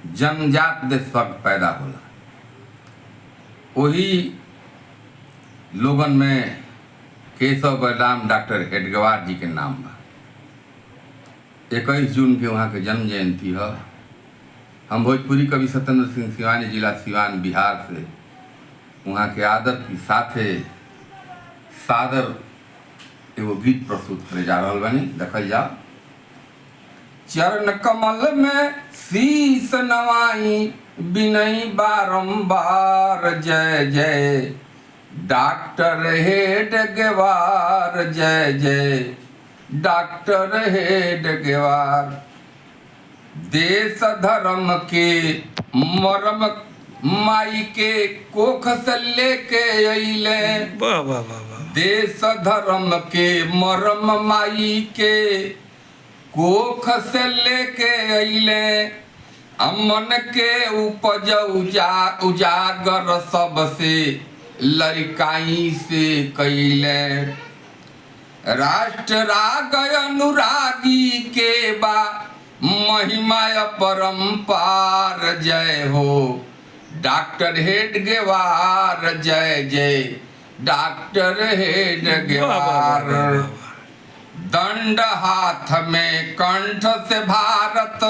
जन्मजात देशभक्त पैदा होला। वही लोगन में केशव बलराम डॉक्टर हेडगेवार जी के नाम बा। 21 जून के वहाँ के जन्म जयंती है। हम भोजपुरी कवि सत्येंद्र सिंह सिवानी, जिला सिवान, बिहार से वहाँ के आदर की साथे सादर एगो गीत प्रस्तुत करे जा रहा बानी। देखल जाओ। चरण कमल में शीस नवाई, बिनई बारंबार जय जय डॉक्टर हेडगेवार, जय जय डॉक्टर हेडगेवार। देश धर्म के मरम माई के कोख से लेके अइले, देश धर्म के मरम माई के कोख से लेके अइले। अमन के उपज उजागर सबसे लड़काई से कैले। राष्ट्र राग अनुरागी के बा महिमा परम्पार, जय हो डॉक्टर हेडगेवार, जय जय डॉक्टर हेडगेवार। दंड हाथ में कंठ से भारत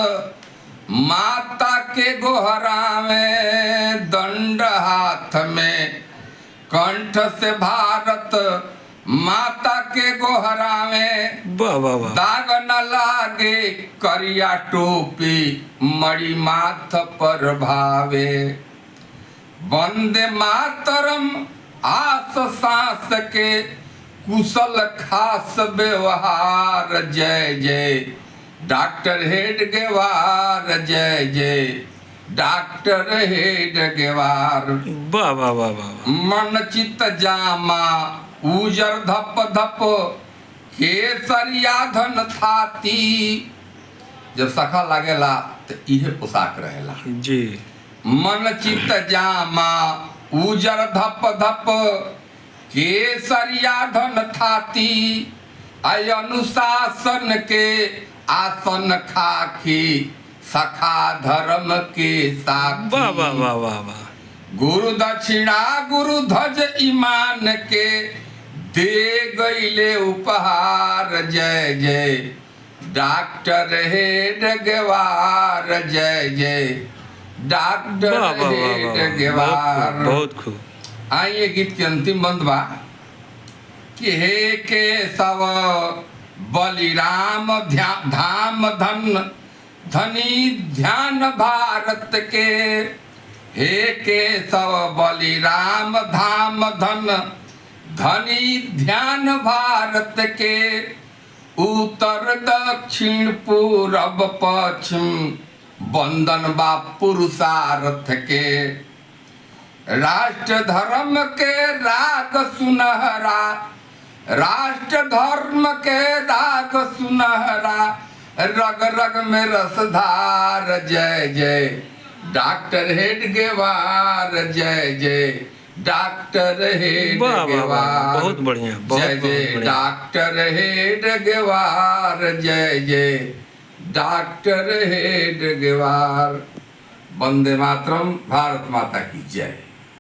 माता के गोहरा में, दंड हाथ में कंठ से भारत माता के गोहरा में। दाग न लागे करिया टोपी मणि माथ पर भावे। वंदे मातरम आस सांस के कुशल खास व्यवहार, जय जय डॉक्टर हेडगेवार, जय जय डॉक्टर हेडगेवार। मन चित जामा उजर धप धप केसरिया धन थाती। जब सखा लागेला तो इहे पोशाक रहेला जी। मन चित जामा उजर धप धप केसरिया धन थाती। आय अनुशासन के आसन खाकी सखा धर्म के साथी। गुरु दक्षिणा गुरु ध्वज ईमान के दे गईले उपहार, जय जय डॉक्टर हेडगेवार, जय जय डॉक्टर हेडगेवार। बहुत खूब। आइए गीत के अंतिम बंद बा कि हे केशव बलिराम धाम धन धनी ध्यान भारत के। हे केशव बलिराम धाम धन धनी ध्यान भारत के। उत्तर दक्षिण पूरब पश्चिम वंदन बा पुरुषार्थ के। राष्ट्र धर्म के राग सुनहरा, राष्ट्र धर्म के राग सुनहरा। रग रग में रसधार, जय जय डॉक्टर हेडगेवार, जय जय डॉक्टर हेडगेवार। बहुत बढ़िया, जय जय डॉक्टर हेडगेवार, जय जय डॉक्टर हेडगेवार। वंदे मातरम। भारत माता की जय।